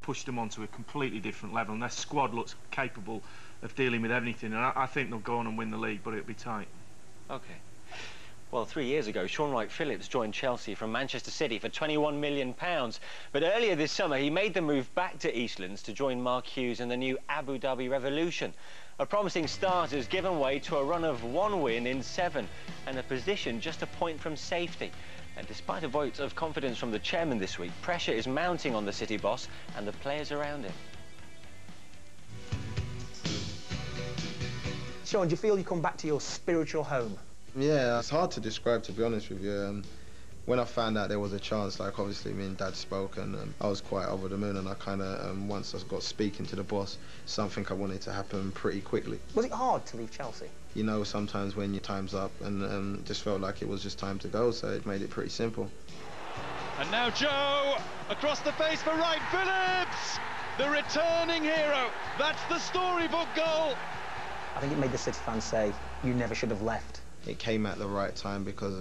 pushed them onto a completely different level, and their squad looks capable of dealing with anything, and I think they'll go on and win the league, but it'll be tight. Okay. Well, 3 years ago, Shaun Wright Phillips joined Chelsea from Manchester City for £21 million. But earlier this summer, he made the move back to Eastlands to join Mark Hughes in the new Abu Dhabi Revolution. A promising start has given way to a run of 1 win in 7 and a position just a point from safety. And despite a vote of confidence from the chairman this week, pressure is mounting on the City boss and the players around him. Shaun, do you feel you come back to your spiritual home? Yeah, it's hard to describe, to be honest with you. When I found out there was a chance, like obviously me and Dad spoke, and I was quite over the moon, and I kind of, once I got speaking to the boss, something I wanted to happen pretty quickly. Was it hard to leave Chelsea? You know, sometimes when your time's up, and just felt like it was just time to go, so it made it pretty simple. And now Joe, across the face for Wright Phillips, the returning hero. That's the storybook goal. I think it made the City fans say, you never should have left. It came at the right time because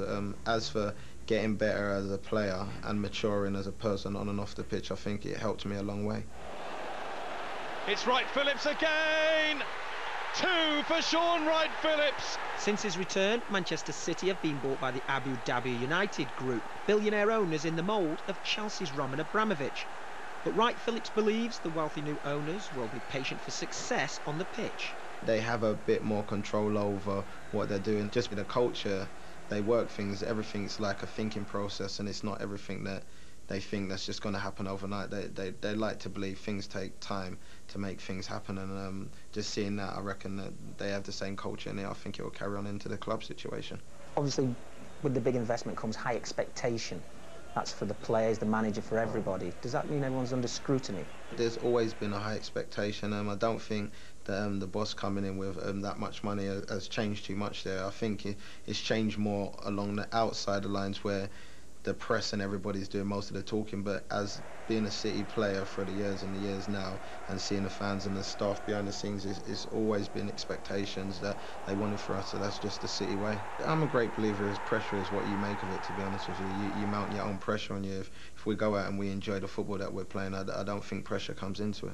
as for getting better as a player and maturing as a person on and off the pitch, I think it helped me a long way. It's Wright Phillips again! 2 for Shaun Wright Phillips! Since his return, Manchester City have been bought by the Abu Dhabi United Group, billionaire owners in the mould of Chelsea's Roman Abramovich. But Wright Phillips believes the wealthy new owners will be patient for success on the pitch. They have a bit more control over what they're doing. Just with the culture, they work things, everything's like a thinking process, and it's not everything that they think that's just going to happen overnight. They like to believe things take time to make things happen, and just seeing that, I reckon that they have the same culture in it. I think it will carry on into the club situation. Obviously, with the big investment comes high expectation. That's for the players, the manager, for everybody. Does that mean everyone's under scrutiny? There's always been a high expectation. I don't think that the boss coming in with that much money has changed too much there. I think it's changed more along the outside the lines where the press and everybody's doing most of the talking, but as being a City player for the years and the years now and seeing the fans and the staff behind the scenes, it's always been expectations that they wanted for us, so that's just the City way. I'm a great believer as pressure is what you make of it, to be honest with you. You mount your own pressure on you. If we go out and we enjoy the football that we're playing, I don't think pressure comes into it.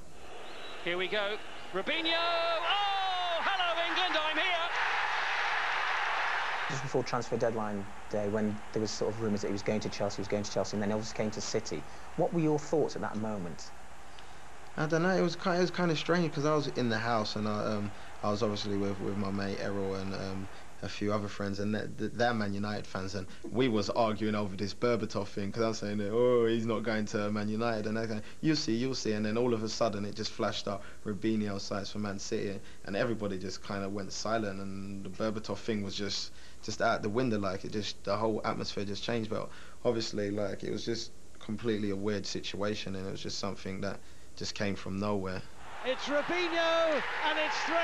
Here we go. Robinho! Oh, hello England, I'm here! Just before transfer deadline day, when there was sort of rumours that he was going to Chelsea, and then obviously came to City. What were your thoughts at that moment? I don't know. It was kind of strange because I was in the house and I was obviously with my mate Errol and a few other friends, and they're Man United fans, and we was arguing over this Berbatov thing because I was saying, oh, he's not going to Man United, and they're going, you'll see, and then all of a sudden it just flashed up Robinho sides for Man City, and everybody just kind of went silent, and the Berbatov thing was just out the window, like the whole atmosphere just changed. But obviously, like, it was just completely a weird situation, and it was just something that just came from nowhere. It's Robinho, and it's 3.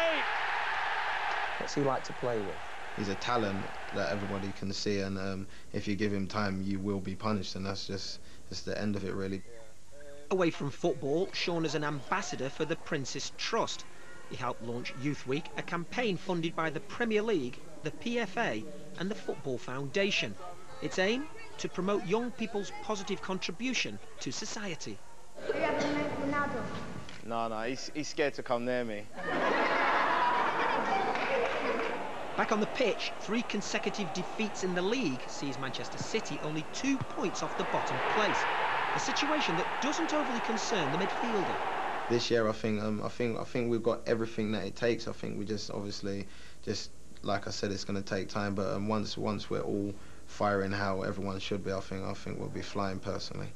What's he like to play with? He's a talent that everybody can see, and if you give him time, you will be punished, and that's just the end of it, really. Away from football, Shaun is an ambassador for the Prince's Trust. He helped launch Youth Week, a campaign funded by the Premier League, the PFA and the Football Foundation. Its aim? To promote young people's positive contribution to society. No, he's scared to come near me. Back on the pitch, 3 consecutive defeats in the league sees Manchester City only 2 points off the bottom place. A situation that doesn't overly concern the midfielder. This year, I think we've got everything that it takes. I think we just obviously like I said, it's going to take time. But once we're all firing how everyone should be, I think we'll be flying personally.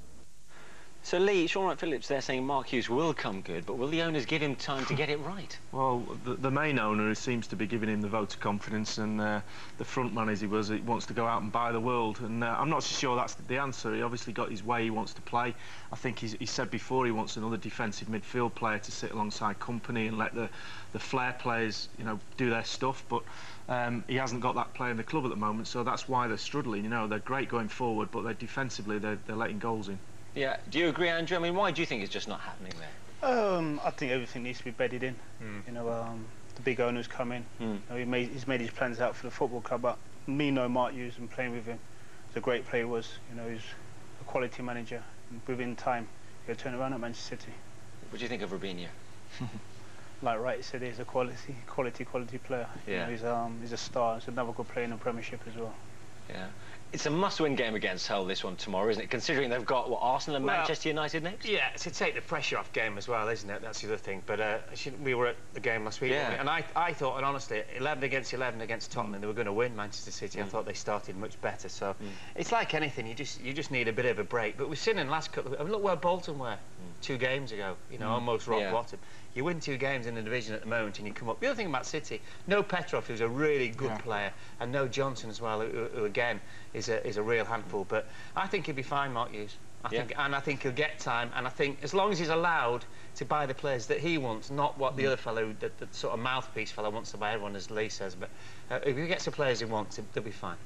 So Lee, Shaun Wright Phillips, they're saying Mark Hughes will come good, but will the owners give him time to get it right? Well, the main owner seems to be giving him the vote of confidence, and the front man as he wants to go out and buy the world, and I'm not so sure that's the answer. He obviously got his way he wants to play. I think he said before he wants another defensive midfield player to sit alongside Company and let the flair players, you know, do their stuff, but he hasn't got that player in the club at the moment, so that's why they're struggling. You know, they're great going forward, but defensively they're letting goals in. Yeah, do you agree, Andrew? I mean, why do you think it's just not happening there? I think everything needs to be bedded in. You know, the big owners come in. You know, he's made his plans out for the football club, but me know Mark Hughes and playing with him. He's a great player, you know, he's a quality manager, and within time he'll turn around at Manchester City. What do you think of Robinho? Like Wright said, he's a quality player. Yeah. You know, he's a star. He's another good player in the Premiership as well. Yeah. It's a must-win game against Hull, this one tomorrow, isn't it? Considering they've got, what, Arsenal and Manchester United next? Yeah, to take the pressure off game as well, isn't it? That's the other thing. But we were at the game last week, weren't we? And I thought, and honestly, 11 against Tottenham, they were going to win Manchester City. I thought they started much better. So it's like anything, you just need a bit of a break. But we've seen in the last couple of... Look where Bolton were 2 games ago, you know, almost rock bottom. You win 2 games in the division at the moment and you come up. The other thing about City, no Petrov, who's a really good player, and no Johnson as well, who again is a real handful. But I think he'll be fine, Mark Hughes. I think he'll get time, and I think as long as he's allowed to buy the players that he wants, not what the other fellow, the sort of mouthpiece fellow wants to buy everyone, as Lee says, but if he gets the players he wants, they'll be fine.